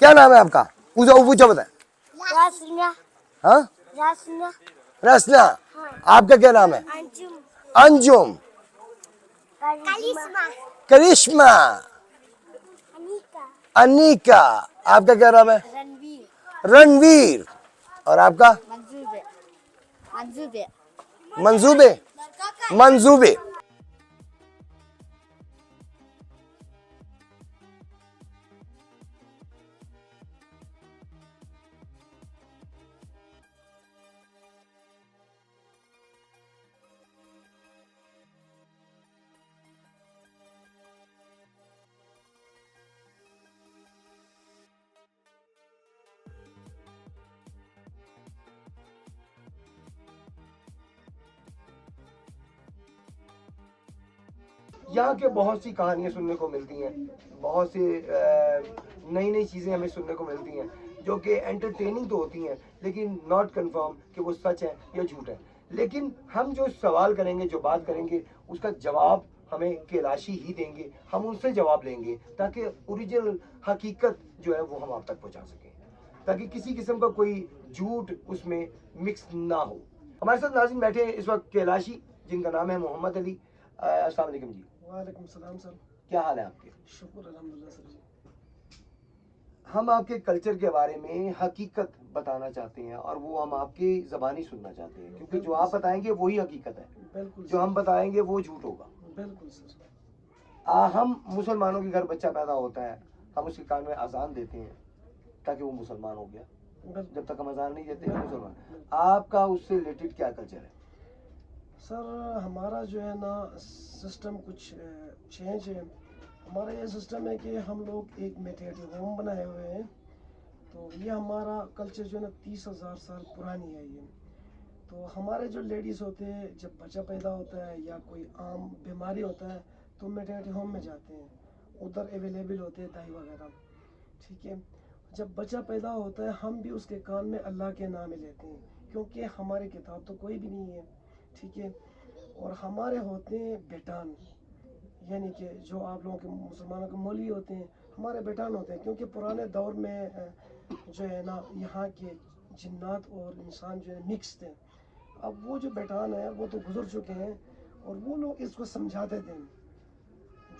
کیا نام ہے آپ کا؟ پوچھو بتائیں. راسنا ہاں راسنا رسنا. آپ کا کیا نام ہے؟ انجم انجم. کرشمہ کرشمہ. انیکا انیکا. آپ کا کیا نام ہے؟ رنویر رنویر. اور آپ کا؟ منصوبے منصوبے منصوبے. منصوبے. یہاں کے بہت سی کہانیاں سننے کو ملتی ہیں, بہت سی نئی نئی چیزیں ہمیں سننے کو ملتی ہیں جو کہ انٹرٹیننگ تو ہوتی ہیں لیکن ناٹ کنفرم کہ وہ سچ ہے یا جھوٹ ہے. لیکن ہم جو سوال کریں گے, جو بات کریں گے, اس کا جواب ہمیں کیلاشی ہی دیں گے. ہم ان سے جواب لیں گے تاکہ اوریجنل حقیقت جو ہے وہ ہم آپ تک پہنچا سکیں, تاکہ کسی قسم کا کوئی جھوٹ اس میں مکس نہ ہو. ہمارے ساتھ ناظرین بیٹھے ہیں اس وقت کیلاشی, جن کا نام ہے محمد علی. السلام علیکم جی. وعلیکم السلام سر. کیا حال ہے آپ کے؟ شکر الحمدللہ سر جی. ہم آپ کے کلچر کے بارے میں حقیقت بتانا چاہتے ہیں اور وہ ہم آپ کی زبانی سننا چاہتے ہیں, کیونکہ جو آپ بتائیں گے وہی حقیقت ہے, بالکل جو ہم بتائیں گے وہ جھوٹ ہوگا. بالکل سر. ہم مسلمانوں کے گھر بچہ پیدا ہوتا ہے, ہم اس کے کان میں اذان دیتے ہیں تاکہ وہ مسلمان ہو گیا. جب تک ہم اذان نہیں دیتے ہیں مسلمان. آپ کا اس سے ریلیٹڈ کیا کلچر ہے؟ سر ہمارا جو ہے نا سسٹم کچھ چینج ہے. ہمارا یہ سسٹم ہے کہ ہم لوگ ایک میٹرنٹی ہوم بنائے ہوئے ہیں. تو یہ ہمارا کلچر جو ہے نا 30,000 سال پرانی ہے یہ. تو ہمارے جو لیڈیز ہوتے ہیں جب بچہ پیدا ہوتا ہے یا کوئی عام بیماری ہوتا ہے تو میٹرنٹی ہوم میں جاتے ہیں, ادھر اویلیبل ہوتے ہیں دوائی وغیرہ. ٹھیک ہے, جب بچہ پیدا ہوتا ہے ہم بھی اس کے کان میں اللہ کے نام لیتے ہیں, کیونکہ ہماری کتاب تو کوئی بھی نہیں ہے. ٹھیک ہے, اور ہمارے ہوتے ہیں بیٹان, یعنی کہ جو آپ لوگوں کے مسلمانوں کے مولوی ہوتے ہیں, ہمارے بیٹان ہوتے ہیں. کیونکہ پرانے دور میں جو ہے نا یہاں کے جنات اور انسان جو ہے مکس تھے. اب وہ جو بیٹان ہیں وہ تو گزر چکے ہیں, اور وہ لوگ اس کو سمجھاتے تھے.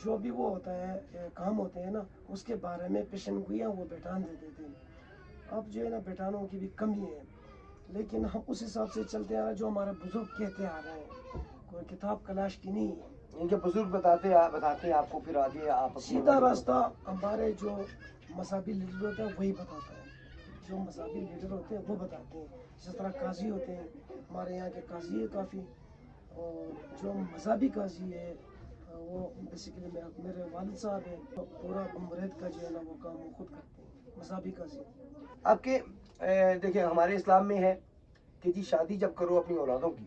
جو بھی وہ ہوتا ہے کام ہوتے ہیں نا اس کے بارے میں پیشن گوئیاں وہ بیٹان دیتے تھے. اب جو ہے نا بیٹانوں کی بھی کمی ہے, لیکن ہم اس حساب سے چلتے آ رہے ہیں جو ہمارے بزرگ کہتے آ رہے ہیں, کوئی کتاب کلاش کی نہیں ہے. ان کے بزرگ بتاتے ہیں آپ کو, پھر آگے آپ سیدھا راستہ ہمارے جو مذہبی لیڈر ہوتے ہیں وہی بتاتا ہے. جو مذہبی لیڈر ہوتے ہیں وہ بتاتے ہیں. جس طرح قاضی ہوتے ہیں, ہمارے یہاں کے قاضی ہے کافی, اور جو مذہبی قاضی ہے وہ بیسیکلی میرے والد صاحب ہیں. پورا مرید کا جو ہے نا وہ کام وہ خود کرتے ہیں, مذہبی قاضی. آپ کے دیکھیں ہمارے اسلام میں ہے کہ جی شادی جب کرو اپنی اولادوں کی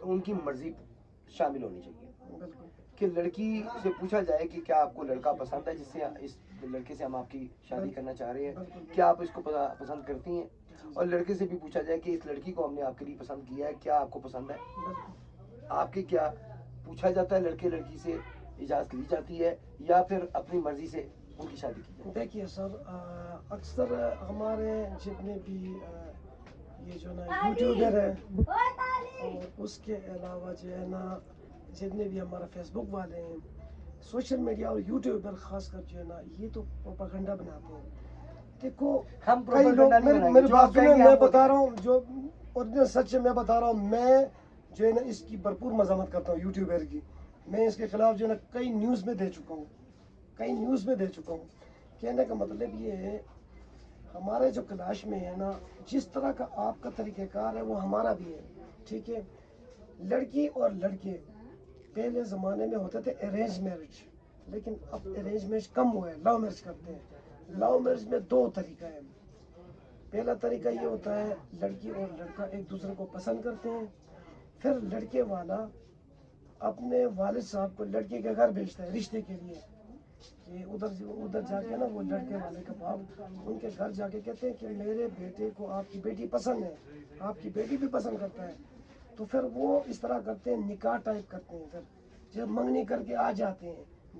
تو ان کی مرضی شامل ہونی چاہیے. بالکل. کہ لڑکی سے پوچھا جائے کہ کیا آپ کو لڑکا پسند ہے جس سے اس لڑکے سے ہم آپ کی شادی کرنا چاہ رہے ہیں, کیا آپ اس کو پسند کرتی ہیں, اور لڑکے سے بھی پوچھا جائے کہ اس لڑکی کو ہم نے آپ کے لیے پسند کیا ہے, کیا آپ کو پسند ہے. آپ کے کیا پوچھا جاتا ہے لڑکے لڑکی سے, اجازت لی جاتی ہے یا پھر اپنی مرضی سے ان کی شادی کی جاتی ہے؟ دیکھیے سر, اکثر ہمارے جتنے بھی یہ جو نا یوٹیوبر ہیں اور اس کے علاوہ جو ہے نا جتنے بھی ہمارا فیس بک والے ہیں, سوشل میڈیا اور یوٹیوبر خاص کر جو ہے نا یہ تو پروپیگنڈا بناتے ہیں. دیکھو ہم کئی لوگ پروپیگنڈا نہیں بنائیں گے, میری جو بات آپ کہیں سنیں, گے میں ہم وہ بتا رہا دکھائیں ہوں جو اوریجنل سچ ہے میں بتا رہا ہوں. میں جو ہے نا اس کی بھرپور مذمت کرتا ہوں یوٹیوبر کی. میں اس کے خلاف جو ہے نا کئی نیوز میں دے چکا ہوں. کہنے کا مطلب یہ ہے ہمارے جو کلاش میں ہے نا جس طرح کا آپ کا طریقہ کار ہے وہ ہمارا بھی ہے. ٹھیک ہے, لڑکی اور لڑکے پہلے زمانے میں ہوتے تھے ارینج میرج, لیکن اب ارینج میرج کم ہوا ہے, لو میرج کرتے ہیں. لو میرج میں 2 طریقہ ہے. پہلا طریقہ یہ ہوتا ہے لڑکی اور لڑکا ایک دوسرے کو پسند کرتے ہیں, پھر لڑکے والا اپنے والد صاحب کو لڑکے کے گھر بھیجتا ہے رشتے کے لیے, کہ ادھر جا کے نا وہ لڑکے والے کا باپ ان کے گھر جا کے کہتے ہیں کہ میرے بیٹے کو آپ کی بیٹی پسند ہے, آپ کی بیٹی بھی پسند کرتا ہے. تو پھر وہ اس طرح کرتے ہیں, نکاح ٹائپ کرتے ہیں. پھر جب منگنی کر کے آ جاتے ہیں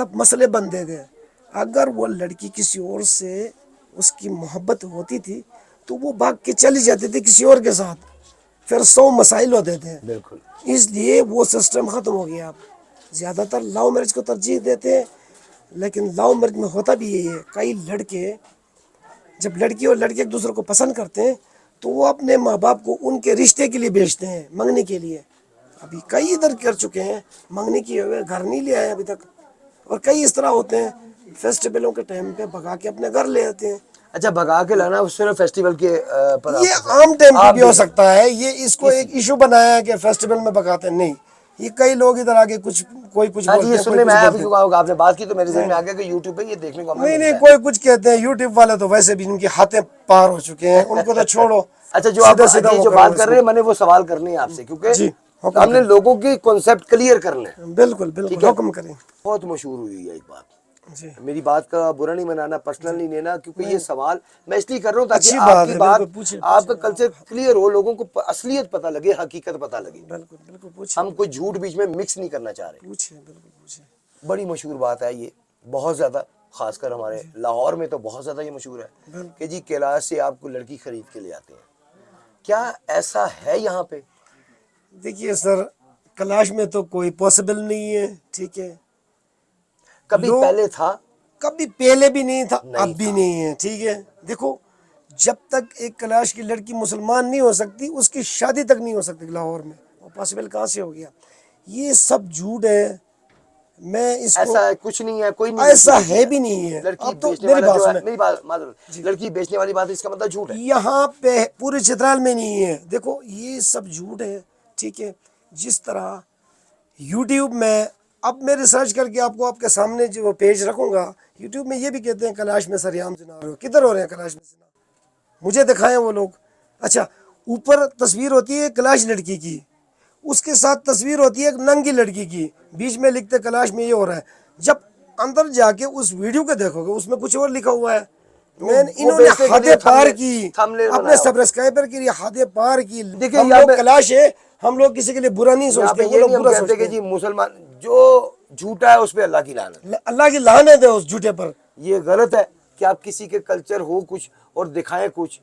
تب مسئلے بنتے تھے. اگر وہ لڑکی کسی اور سے اس کی محبت ہوتی تھی تو وہ بھاگ کے چلی جاتی تھی کسی اور کے ساتھ, پھر 100 مسائل ہوتے تھے. بالکل. اس لیے وہ سسٹم ختم ہو گیا. اب زیادہ تر لو میرج کو ترجیح دیتے ہیں, لیکن لو میرج میں ہوتا بھی یہی ہے, کئی لڑکے جب لڑکی اور لڑکے ایک دوسرے کو پسند کرتے ہیں تو وہ اپنے ماں باپ کو ان کے رشتے کے لیے بھیجتے ہیں, منگنے کے لیے. ابھی کئی ادھر کر چکے ہیں, منگنے کیے ہوئے گھر نہیں لے آئے ابھی تک. اور کئی اس طرح ہوتے ہیں فیسٹیولوں کے ٹائم پہ بھگا کے اپنے گھر لے آتے ہیں. اچھا, بھگا کے لانا صرف فیسٹیول کے پر یہ عام ٹائم پہ بھی ہو سکتا ہے, یہ اس کو ایک ایشو بنایا ہے کہ فیسٹیول میں بھگاتے ہیں. نہیں, یہ کئی لوگ ادھر آگے کچھ کوئی کچھ ہاں جی, بولتے یہ ہیں, سننے کوئی میں کچھ آیا, بولتے ابھی ہیں. آپ نے بات کی تو میرے ذہن میں آ گیا کہ یوٹیوب پہ یہ دیکھنے کو ہمیں نہیں ملتا نہیں, ہے. کوئی کچھ کہتے ہیں. یوٹیوب والے تو ویسے بھی ان کی ہاتھیں پار ہو چکے ہیں, ان کو تو چھوڑو. اچھا, جو آپ سیدھا سیدھا وہ جو کرو بات اس کر کو. رہے ہیں میں نے وہ سوال کرنے ہیں آپ سے, کیونکہ جی, حکم ہم نے کریں. لوگوں کی کنسیپٹ کلیئر کرنے ہیں. بالکل ٹھیک بالکل, ہے, حکم کریں. بہت مشہور ہوئی ہے ایک بات. جی, میری بات کا برا نہیں منانا, پرسنل نہیں لینا, کیونکہ یہ سوال میں اس لیے کر رہا ہوں اچھی تاکہ آپ بات کی ہے, بات, بالکل پوچھیں آپ کا پوچھیں. کنسیپٹ کلیئر ہو, لوگوں کو اصلیت پتہ لگے, حقیقت پتہ لگے. بالکل بالکل پوچھیں. ہم کوئی جھوٹ بیچ میں مکس نہیں کرنا چاہ رہے. پوچھیں, بالکل پوچھیں. بڑی مشہور بات ہے یہ, بہت زیادہ, خاص کر ہمارے لاہور میں تو بہت زیادہ یہ مشہور ہے کہ جی کیلاش سے آپ کو لڑکی خرید کے لے آتے ہیں. کیا ایسا ہے یہاں پہ؟ دیکھیے سر, کلاش میں تو کوئی پاسبل نہیں ہے. ٹھیک ہے, کبھی لوگ پہلے تھا, کبھی پہلے بھی نہیں تھا, اب نہیں بھی تھا. نہیں ہے. ٹھیک ہے, دیکھو جب تک ایک کلاش کی لڑکی مسلمان نہیں ہو سکتی اس کی شادی تک نہیں ہو سکتی لاہور میں. وہ پاسبل کہاں سے ہو گیا؟ یہ سب جھوٹ ہے. میں اس کو, ایسا کچھ نہیں ہے, کوئی نہیں لڑکی ایسا دیتی ہے بھی نہیں ہے. لڑکی اب تو بیچنے میری والا بات جو ہے, سنیں, میری بات معذرت, لڑکی بیچنے والی بات اس کا مطلب جھوٹ ہے. یہاں پہ پورے چترال میں نہیں ہے. دیکھو یہ سب جھوٹ ہے. ٹھیک ہے, جس طرح یوٹیوب میں, اب میں ریسرچ کر کے آپ کو آپ کے سامنے جو پیج رکھوں گا, یوٹیوب میں یہ بھی کہتے ہیں کلاش میں سریام زنا ہو رہے ہو. کدھر ہو رہے ہیں کلاش میں زنا؟ مجھے دکھائیں وہ لوگ. اچھا, اوپر تصویر ہوتی ہے کلاش لڑکی کی, اس کے ساتھ تصویر ہوتی ہے ایک ننگی لڑکی کی, بیچ میں لکھتے کلاش میں یہ ہو رہا ہے. جب اندر جا کے اس ویڈیو کو دیکھو گے اس میں کچھ اور لکھا ہوا ہے. وہ انہوں نے بیچنے کے حدیں لیے پار کی, تھم نیل اپنے بنایا ہوا. سبسکرائبر کے لیے حدیں پار کی. دیکھیں ہم یہاں لوگ پہ, کلاش ہے, ہم لوگ کسی کے لیے برا نہیں یہاں پہ سوچتے, وہ یہ لوگ نہیں ہم برا کہتے سوچتے کہ ہیں. جی مسلمان جو جھوٹا ہے اس پہ اللہ کی لعنت. اللہ کی لعنت ہے اس جھوٹے پر. یہ غلط ہے کہ آپ کسی کے کلچر ہو کچھ اور دکھائیں کچھ,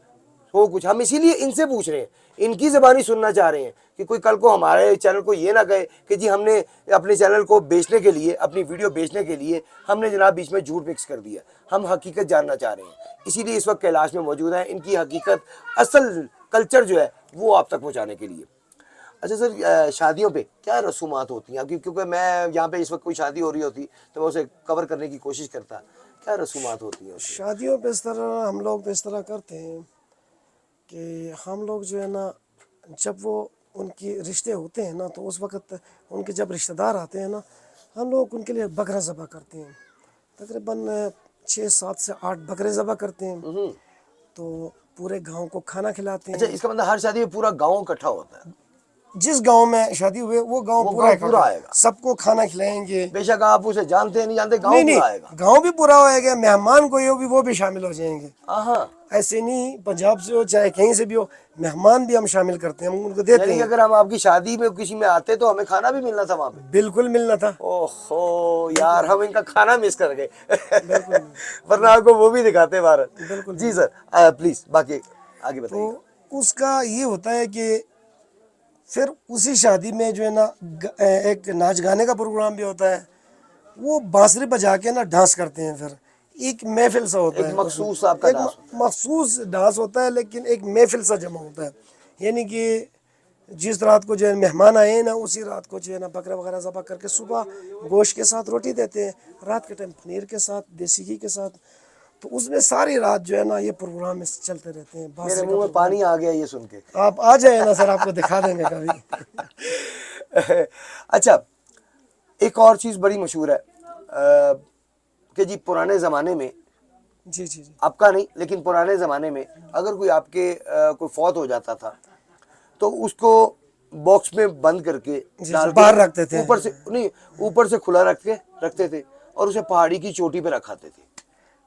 ہو کچھ. ہم اسی لیے ان سے پوچھ رہے ہیں, ان کی زبانی سننا چاہ رہے ہیں کہ کوئی کل کو ہمارے چینل کو یہ نہ کہے کہ جی ہم نے اپنے چینل کو بیچنے کے لیے, اپنی ویڈیو بیچنے کے لیے ہم نے جناب بیچ میں جھوٹ مکس کر دیا. ہم حقیقت جاننا چاہ رہے ہیں, اسی لیے اس وقت کیلاش میں موجود ہیں, ان کی حقیقت, اصل کلچر جو ہے وہ آپ تک پہنچانے کے لیے. اچھا سر, شادیوں پہ کیا رسومات ہوتی ہیں؟ کیونکہ میں یہاں پہ اس وقت کوئی شادی ہو رہی ہوتی تو میں اسے کور کرنے کی کوشش کرتا. کیا رسومات ہوتی ہیں اس میں؟ شادیوں پہ اس طرح ہم لوگ تو اس طرح کرتے ہیں کہ ہم لوگ جو ہے نا, جب وہ ان کی رشتے ہوتے ہیں نا تو اس وقت ان کے جب رشتہ دار آتے ہیں نا, ہم لوگ ان کے لیے بکرا ذبح کرتے ہیں. تقریباً 6-7 سے 8 بکرے ذبح کرتے ہیں. تو پورے گاؤں کو کھانا کھلاتے ہیں. اچھا, اس کا مطلب ہر شادی میں پورا گاؤں اکٹھا ہوتا ہے؟ جس گاؤں میں شادی ہوئے وہ گاؤں پورا اکٹھا, آئے گا. سب کو کھانا کھلائیں گے. بے شک آپ اسے جانتے ہیں نہیں جانتے, نہیں گاؤں نہیں, پورا آئے گا. گاؤں بھی پورا ہوئے گا, مہمان کوئی ہو بھی وہ بھی شامل ہو جائیں گے. ہاں, ایسے نہیں, پنجاب سے ہو چاہے کہیں سے بھی ہو, مہمان بھی ہم شامل کرتے ہیں, ہم ان کو دیتے یعنی کہ ہیں. اگر ہم آپ کی شادی میں کسی میں آتے تو ہمیں کھانا بھی ملنا تھا وہاں پہ؟ بالکل ملنا تھا. اوہو یار, ہم ان کا کھانا مس کر گئے, بالکل ورنہ آپ کو وہ بھی دکھاتے بھارت. بالکل. جی سر, پلیز باقی آگے بتائیے. تو اس کا یہ ہوتا ہے کہ پھر اسی شادی میں جو ہے نا ایک ناچ گانے کا پروگرام بھی ہوتا ہے. وہ بانسری بجا کے نا ڈانس کرتے ہیں. پھر ایک محفل سا ہوتا ایک ہے اس میں, مخصوص آپ کا ایک ڈانس ہوتا مخصوص ڈانس ہوتا ہے, لیکن ایک محفل سا جمع ہوتا ہے. یعنی کہ جس رات کو جو ہے مہمان آئے ہیں نا, اسی رات کو جو ہے نا بکرا وغیرہ ذبح کر کے صبح گوشت کے ساتھ روٹی دیتے ہیں, رات کے ٹائم پنیر کے ساتھ, دیسی گھی کے ساتھ. تو اس میں ساری رات جو ہے نا یہ پروگرام چلتے رہتے ہیں. میرے بانسری کا منہ میں پروگرام, پانی آ گیا یہ سن کے. آپ آ جائیں نا سر, آپ کو دکھا دیں گے کبھی. اچھا, ایک اور چیز بڑی مشہور ہے کہ جی پرانے زمانے میں, جی جی جی, اب کا نہیں لیکن پرانے زمانے میں اگر کوئی آپ کے کوئی فوت ہو جاتا تھا تو اس کو باکس میں بند کر کے ڈال کے باہر رکھتے تھے. اوپر سے نہیں, اوپر سے کھلا رکھ کے رکھتے تھے اور اسے پہاڑی کی چوٹی پہ رکھاتے تھے.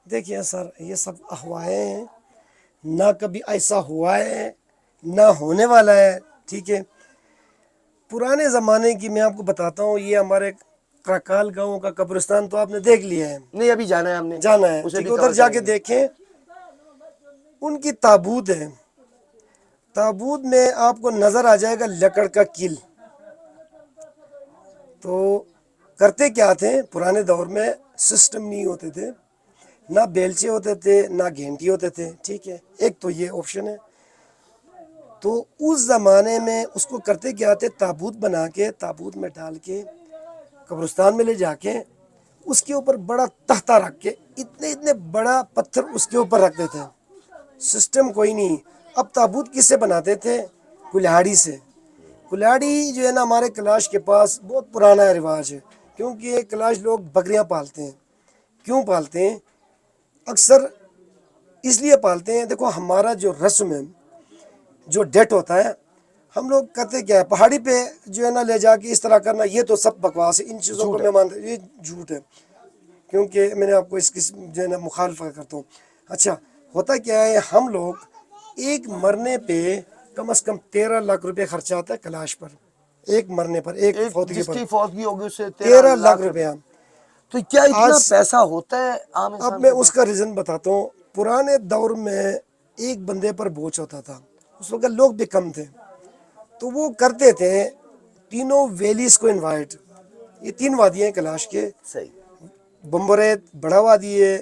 دیکھیے سر, یہ سب افواہیں ہیں, نہ کبھی ایسا ہوا ہے نہ ہونے والا ہے. ٹھیک ہے, پرانے زمانے کی میں آپ کو بتاتا ہوں, یہ ہمارے کرکال گاؤں کا قبرستان تو آپ نے دیکھ لیا ہے, نہیں ابھی جانا ہے ہم نے, جانا ہے, اسے ٹھیک بھی ہے, ادھر cover جا کے کریں گے. دیکھیں ان کی تابوت ہے, تابوت میں آپ کو نظر آ جائے گا لکڑ کا کل. تو کرتے کیا تھے پرانے دور میں, سسٹم نہیں ہوتے تھے, نہ بیلچے ہوتے تھے نہ گھینٹی ہوتے تھے, ٹھیک ہے, ایک تو یہ آپشن ہے. تو اس زمانے میں اس کو کرتے کیا تھے, تابوت بنا کے تابوت میں ڈال کے قبرستان میں لے جا کے اس کے اوپر بڑا تختہ رکھ کے اتنے بڑا پتھر اس کے اوپر رکھتے تھے. سسٹم کوئی نہیں. اب تابوت کس سے بناتے تھے, کلیہاڑی سے. کلیہاڑی جو ہے نا ہمارے کلاش کے پاس بہت پرانا رواج ہے, کیونکہ کلاش لوگ بکریاں پالتے ہیں. کیوں پالتے ہیں؟ اکثر اس لیے پالتے ہیں, دیکھو ہمارا جو رسم ہے, جو ڈیٹ ہوتا ہے, ہم لوگ کرتے کیا ہے پہاڑی پہ جو ہے نا لے جا کے اس طرح کرنا, یہ تو سب بکواس ہے, ان چیزوں کو میں مانتا, یہ جھوٹ ہے, کیونکہ میں نے آپ کو اس کی جو ہے نا مخالفت کرتا ہوں. اچھا ہوتا کیا ہے, ہم لوگ ایک مرنے پہ کم از کم 13 لاکھ روپے خرچہ آتا ہے کلاش پر, ایک مرنے پر, ایک فوتگی جس پر کی فوتگی ہوگی اس سے 13 لاکھ روپیہ. تو کیا اتنا آج پیسہ ہوتا ہے عام اب انسان میں کے اس پاس؟ کا ریزن بتاتا ہوں. پرانے دور میں ایک بندے پر بوجھ ہوتا تھا, اس وقت لوگ بھی کم تھے, تو وہ کرتے تھے تینوں ویلیز کو انوائٹ. یہ 3 وادیاں ہیں کلاش کے, صحیح. بمبریت بڑا وادی ہے,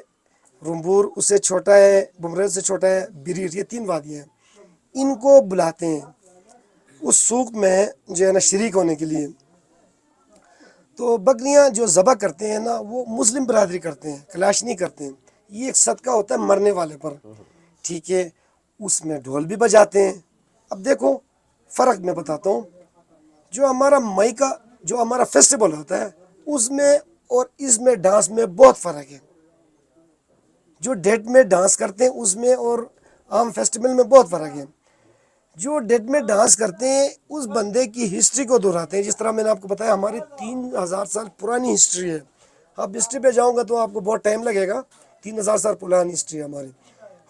رمبور اس سے چھوٹا ہے, بمبریت سے چھوٹا ہے, بریر, یہ 3 وادیاں ہیں. ان کو بلاتے ہیں اس سوق میں جو ہے نا شریک ہونے کے لیے. تو بکریاں جو ذبح کرتے ہیں نا وہ مسلم برادری کرتے ہیں, کلاش نہیں کرتے ہیں. یہ ایک صدقہ ہوتا ہے مرنے والے پر, ٹھیک ہے, اس میں ڈھول بھی بجاتے ہیں. اب دیکھو فرق میں بتاتا ہوں, جو ہمارا مئی کا جو ہمارا فیسٹیول ہوتا ہے اس میں اور اس میں ڈانس میں بہت فرق ہے. جو ڈیٹ میں ڈانس کرتے ہیں اس میں اور عام فیسٹیول میں بہت فرق ہے. جو ڈیٹ میں ڈانس کرتے ہیں اس بندے کی ہسٹری کو دہراتے ہیں, جس طرح میں نے آپ کو بتایا ہماری 3000 سال پرانی ہسٹری ہے. اب ہسٹری پہ جاؤں گا تو آپ کو بہت ٹائم لگے گا, 3000 سال پرانی ہسٹری ہے ہماری.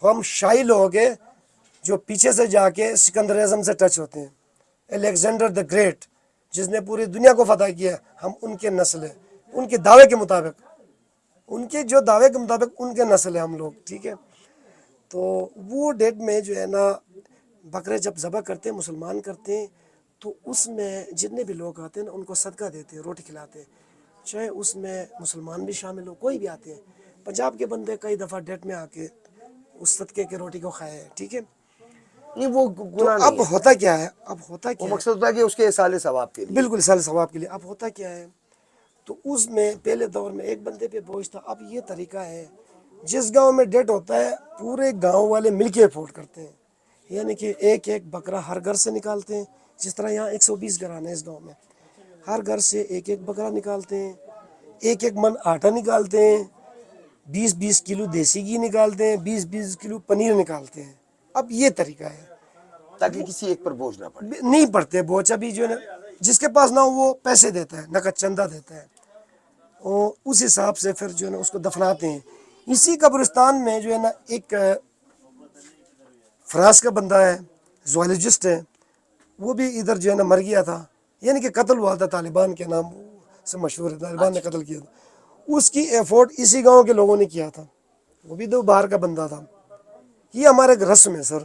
ہم شاہی لوگ ہیں جو پیچھے سے جا کے سکندر اعظم سے ٹچ ہوتے ہیں, الیگزینڈر دا گریٹ جس نے پوری دنیا کو فتح کیا, ہم ان کے نسل ہیں, ان کے دعوے کے مطابق, ان کے جو دعوے کے مطابق ان کے نسل ہیں ہم لوگ, ٹھیک ہے. تو وہ ڈیٹ میں جو ہے نا بکرے جب ذبح کرتے ہیں, مسلمان کرتے ہیں, تو اس میں جتنے بھی لوگ آتے ہیں نا ان کو صدقہ دیتے ہیں, روٹی کھلاتے ہیں, چاہے اس میں مسلمان بھی شامل ہو, کوئی بھی آتے ہیں. پنجاب کے بندے کئی دفعہ ڈیٹ میں آ کے اس صدقے کے روٹی کو کھائے ہیں, ٹھیک ہے. نہیں وہ تو گناہ نہیں اب ہے, ہوتا کیا ہے, وہ مقصد ہوتا ہے کہ اس کے اصال ثواب کے لیے. بالکل سال ثواب کے لیے. اب ہوتا کیا ہے, تو اس میں پہلے دور میں ایک بندے پہ بوجھ تھا. اب یہ طریقہ ہے, جس گاؤں میں ڈیٹ ہوتا ہے پورے گاؤں والے مل کے افورڈ کرتے ہیں, یعنی کہ ایک ایک بکرا ہر گھر سے نکالتے ہیں. جس طرح یہاں 120 گھرانے ہیں اس گاؤں میں, ہر گھر سے ایک ایک بکرا نکالتے ہیں, ایک ایک من آٹا نکالتے ہیں, 20-20 کلو دیسی گھی نکالتے ہیں, 20-20 کلو پنیر نکالتے ہیں. اب یہ طریقہ ہے, تاکہ کسی ایک پر بوجھ نہ پڑے. نہیں پڑتے بوچھ. ابھی جو ہے نا جس کے پاس نہ ہو وہ پیسے دیتا ہے, نقد چندہ دیتا ہے, اور اس حساب سے پھر جو ہے نا اس کو دفناتے ہیں. اسی قبرستان میں جو ہے نا ایک فرانس کا بندہ ہے, زوالوجسٹ ہے, وہ بھی ادھر جو ہے نا مر گیا تھا, یعنی کہ قتل ہوا تھا, طالبان کے نام سے مشہور ہے, طالبان نے قتل کیا تھا. اس کی ایفورٹ اسی گاؤں کے لوگوں نے کیا تھا, وہ بھی تو باہر کا بندہ تھا. یہ ہمارا ایک رسم ہے سر,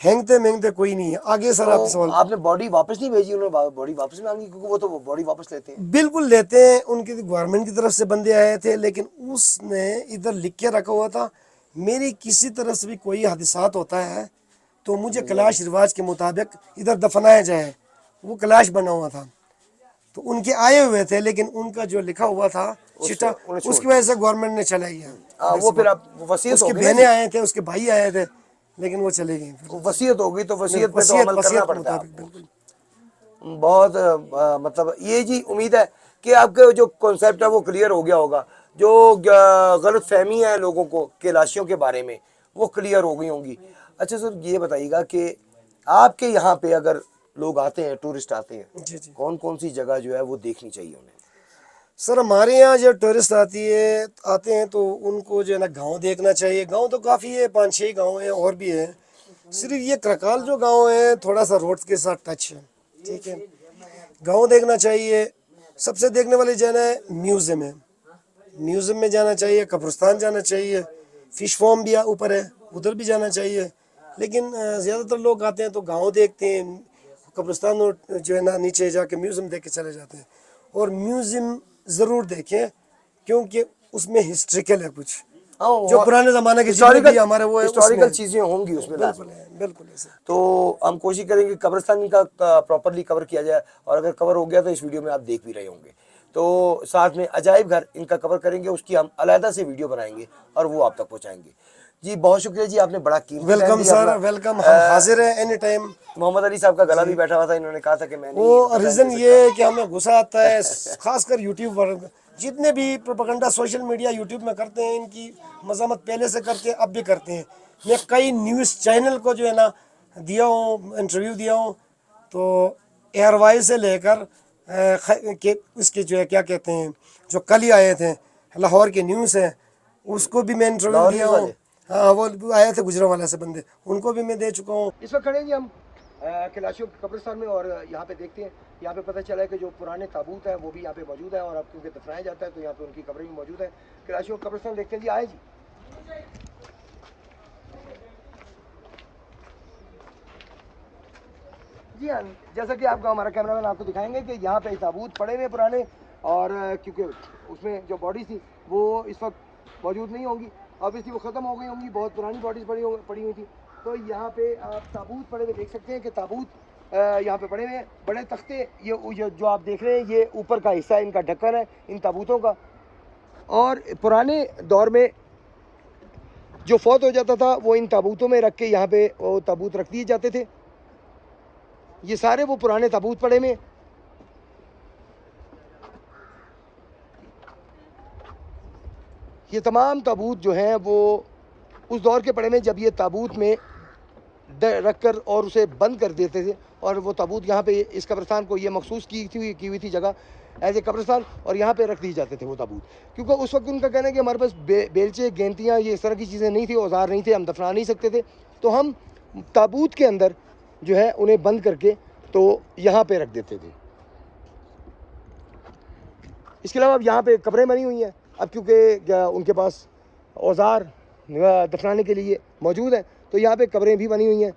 پھینکتے مینگتے کوئی نہیں ہے. آگے سر آپ تو سوال. آپ نے باڈی واپس نہیں بھیجی, انہوں نے باڈی واپس مانگی, کیونکہ وہ تو باڈی واپس لیتے ہیں. بالکل لیتے ہیں, ان کی گورنمنٹ کی طرف سے بندے آئے تھے, لیکن اس نے ادھر لکھ کے رکھا ہوا تھا میری کسی طرح سے بھی کوئی حادثات ہوتا ہے تو مجھے کلاش رواج کے مطابق ادھر دفنایا جائے. وہ کلاش بنا ہوا تھا, تو ان کے آئے ہوئے تھے, لیکن ان کا جو لکھا ہوا تھا چٹا, اس کی وجہ سے گورنمنٹ نے چلا گیا. وہ پھر آپ وصیت اس کی ہوگی نا بہنیں جی, آئے تھے, اس کے بھائی آئے تھے, لیکن وہ چلے گئے. وصیت ہوگی تو وصیت پہ تو عمل کرنا وصیت کے پڑتا ہے آپ مطابق کو. بالکل. بہت مطلب یہ جی امید ہے کہ آپ کا جو کانسیپٹ ہے وہ کلیئر ہو گیا ہوگا. جو غلط فہمی ہے لوگوں کو کیلاشیوں کے بارے میں وہ کلیئر ہو گئی ہوں گی. اچھا سر یہ بتائیے گا کہ آپ کے یہاں پہ اگر لوگ آتے ہیں, ٹورسٹ آتے ہیں, جی جی کون کون سی جگہ جو ہے وہ دیکھنی چاہیے انہیں؟ سر ہمارے یہاں جب ٹورسٹ آتے ہیں تو ان کو جو ہے نا گاؤں دیکھنا چاہیے. گاؤں تو کافی ہے, 5-6 گاؤں ہیں, اور بھی ہے. صرف یہ کرکال جو گاؤں ہے تھوڑا سا روڈ کے ساتھ ٹچ ہے, ٹھیک ہے. گاؤں دیکھنا چاہیے, سب سے دیکھنے والی جانا ہے میوزیم ہے، میوزیم میں جانا چاہیے، قبرستان جانا چاہیے، فش فارم بھی اوپر ہے ادھر بھی جانا چاہیے، لیکن زیادہ تر لوگ آتے ہیں تو گاؤں دیکھتے ہیں، قبرستان جو ہے نا نیچے جا کے میوزیم دیکھ کے چلے جاتے ہیں. اور میوزیم ضرور دیکھیں کیونکہ اس میں ہسٹریکل ہے کچھ جو پرانے زمانے کے جتنے بھی ہمارے وہ ہے اس میں ہسٹوریکل چیزیں ہوں گی اس میں بالکل ہے، بالکل ایسے. تو ہم کوشش کریں گے قبرستان کا پراپرلی کور کیا جائے، اور اگر کور ہو گیا تو اس ویڈیو میں آپ دیکھ بھی رہے ہوں گے. تو ساتھ میں عجائب گھر ان کا کور کریں گے، اس کی ہم علیحدہ سے ویڈیو بنائیں گے اور وہ آپ تک پہنچائیں گے. جی بہت شکریہ جی، آپ نے بڑا قیمتی ٹائم ویلکم دیا سر، اپنا. ویلکم، ہم حاضر ہیں اینی ٹائم. محمد علی صاحب کا گلا بھی بیٹھا ہوا تھا، انہوں نے کہا تھا کہ میں وہ نہیں ریزن یہ ہے کہ ہمیں غصہ آتا ہے خاص کر یوٹیوب پر، جتنے بھی پروپیگنڈا سوشل میڈیا یوٹیوب میں کرتے ہیں ان کی مذمت پہلے سے کرتے ہیں اب بھی کرتے ہیں. میں کئی نیوز چینل کو جو ہے نا دیا ہوں، انٹرویو دیا ہوں، تو ایئر وائز سے لے کر اس کے جو ہے کیا کہتے ہیں جو کل ہی آئے تھے لاہور کے نیوز ہیں اس کو بھی میں انٹرویو دیا ہوں. ہاں وہ آئے تھے گجرانوالہ سے بندے، ان کو بھی میں دے چکا ہوں. اس وقت کھڑے ہیں جی ہم کلاشیوں کے قبرستان میں، اور یہاں پہ دیکھتے ہیں، یہاں پہ پتہ چلا ہے کہ جو پرانے تابوت ہیں وہ بھی یہاں پہ موجود ہیں، اور اب کیونکہ دفنایا جاتا ہے تو یہاں پہ ان کی قبریں بھی موجود ہیں. کلاشیوں کے قبرستان دیکھتے ہیں جی، آئے جی. جی ہاں، جیسا کہ آپ کو ہمارا کیمرہ مین آپ کو دکھائیں گے کہ یہاں پہ تابوت پڑے ہوئے پرانے، اور کیونکہ اس میں جو باڈی تھی وہ اس وقت موجود نہیں ہوں گی، obviously وہ ختم ہو گئی ہوں گی، بہت پرانی باڈیز پڑی ہوئی تھی. تو یہاں پہ آپ تابوت پڑے ہوئے دیکھ سکتے ہیں کہ تابوت یہاں پہ پڑے ہوئے ہیں، بڑے تختے. یہ جو آپ دیکھ رہے ہیں یہ اوپر کا حصہ ہے، ان کا ڈھکن ہے ان تابوتوں کا. اور پرانے دور میں جو فوت ہو جاتا تھا وہ ان تابوتوں میں رکھ کے یہاں پہ وہ تابوت رکھ دیے جاتے تھے. یہ سارے وہ پرانے تابوت پڑے میں. یہ تمام تابوت جو ہیں وہ اس دور کے پڑے میں جب یہ تابوت میں رکھ کر اور اسے بند کر دیتے تھے، اور وہ تابوت یہاں پہ اس قبرستان کو یہ مخصوص کی ہوئی تھی جگہ ایز اے قبرستان، اور یہاں پہ رکھ دیے جاتے تھے وہ تابوت. کیونکہ اس وقت ان کا کہنا ہے کہ ہمارے پاس بیلچے گینتیاں یہ اس طرح کی چیزیں نہیں تھی، اوزار نہیں تھے، ہم دفنا نہیں سکتے تھے، تو ہم تابوت کے اندر جو ہے انہیں بند کر کے تو یہاں پہ رکھ دیتے تھے. اس کے علاوہ اب یہاں پہ قبریں بنی ہوئی ہیں، اب کیونکہ ان کے پاس اوزار دفنانے کے لیے موجود ہیں تو یہاں پہ قبریں بھی بنی ہوئی ہیں.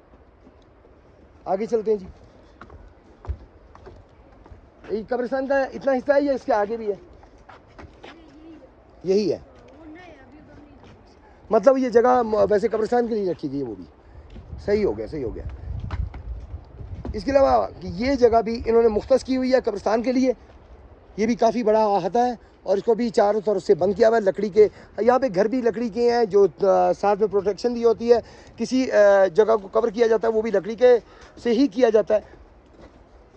آگے چلتے ہیں جی. یہ قبرستان کا اتنا حصہ ہے یا اس کے آگے بھی ہے؟ یہی ہے، مطلب یہ جگہ ویسے قبرستان کے لیے رکھی گئی ہے، وہ بھی صحیح ہو گیا، صحیح ہو گیا. اس کے علاوہ یہ جگہ بھی انہوں نے مختص کی ہوئی ہے قبرستان کے لیے. یہ بھی کافی بڑا احاطہ ہے اور اس کو بھی چاروں طرف سے بند کیا ہوا ہے لکڑی کے. یہاں پہ گھر بھی لکڑی کے ہیں جو ساتھ میں پروٹیکشن دی ہوتی ہے. کسی جگہ کو کور کیا جاتا ہے وہ بھی لکڑی کے سے ہی کیا جاتا ہے.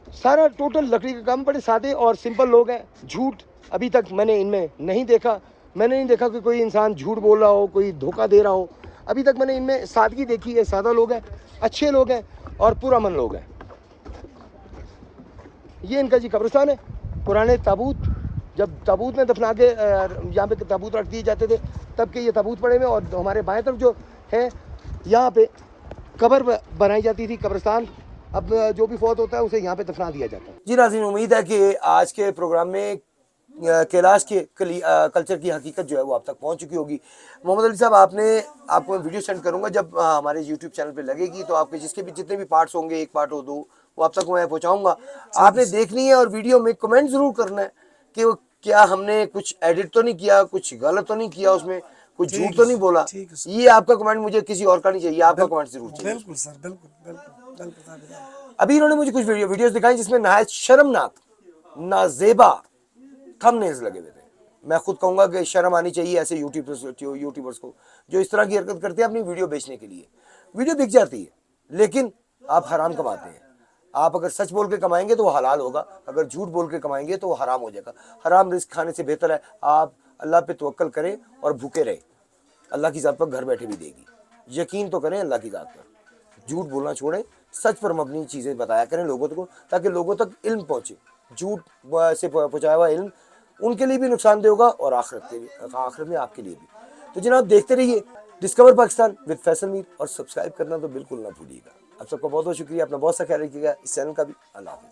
سارا ٹوٹل لکڑی کا کام. بڑے سادے اور سمپل لوگ ہیں. جھوٹ ابھی تک میں نے ان میں نہیں دیکھا. میں نے نہیں دیکھا کہ کوئی انسان جھوٹ بول رہا ہو، کوئی دھوکہ دے رہا ہو. ابھی تک میں نے ان میں سادگی دیکھی ہے. سادہ لوگ ہیں، اچھے لوگ ہیں اور پورا من لوگ ہیں. یہ ان کا جی قبرستان ہے. پرانے تابوت جب تابوت میں دفنا کے یہاں پہ تابوت رکھ دیے جاتے تھے تب کے یہ تابوت پڑے ہوئے. اور ہمارے بائیں طرف جو ہے یہاں پہ قبر بنائی جاتی تھی، قبرستان. اب جو بھی فوت ہوتا ہے اسے یہاں پہ دفنا دیا جاتا ہے. جی ناظرین، امید ہے کہ آج کے پروگرام میں کیلاش کے کلچر کی حقیقت جو ہے وہ آپ تک پہنچ چکی ہوگی. محمد علی صاحب، آپ کو ویڈیو سینڈ کروں گا جب ہمارے یوٹیوب چینل پہ لگے گی، تو آپ کے جس کے بھی جتنے بھی پارٹس ہوں گے، ایک پارٹ ہو دو، وہ آپ تک میں پہنچاؤں گا. آپ نے دیکھنی ہے اور ویڈیو میں کمنٹ ضرور کرنا ہے کہ کیا ہم نے کچھ ایڈٹ تو نہیں کیا، کچھ غلط تو نہیں کیا، اس میں کچھ جھوٹ تو نہیں بولا. یہ آپ کا کمنٹ مجھے کسی اور کا نہیں چاہیے، آپ کا کمنٹ ضرور چاہیے. بالکل سر، بالکل. ابھی انہوں نے مجھے کچھ ویڈیوز دکھائی جس میں نہایت شرمناک، نازیبا تھم نیلز لگے ہوئے تھے. میں خود کہوں گا کہ شرم آنی چاہیے ایسے یوٹیوبرز کو جو اس طرح کی حرکت کرتے ہیں اپنی ویڈیو بیچنے کے لیے. ویڈیو بک جاتی ہے لیکن آپ حرام کماتے ہیں. آپ اگر سچ بول کے کمائیں گے تو وہ حلال ہوگا، اگر جھوٹ بول کے کمائیں گے تو وہ حرام ہو جائے گا. حرام رزق کھانے سے بہتر ہے آپ اللہ پہ توکل کریں اور بھوکے رہیں. اللہ کی ذات پر گھر بیٹھے بھی دے گی. یقین تو کریں اللہ کی ذات پر. جھوٹ بولنا چھوڑیں، سچ پر مبنی چیزیں بتایا کریں لوگوں کو، تاکہ لوگوں تک علم پہنچے. جھوٹ سے پہنچایا ہوا علم ان کے لیے بھی نقصان دہ ہوگا اور آخرت میں آپ کے لیے بھی. تو جناب دیکھتے رہیے ڈسکور پاکستان وتھ فیصل میر، اور سبسکرائب کرنا تو بالکل نہ بھولیے گا. آپ سب کا بہت بہت شکریہ. اپنا بہت سا خیال رکھیے گا، اس چینل کا بھی. اللہ حافظ.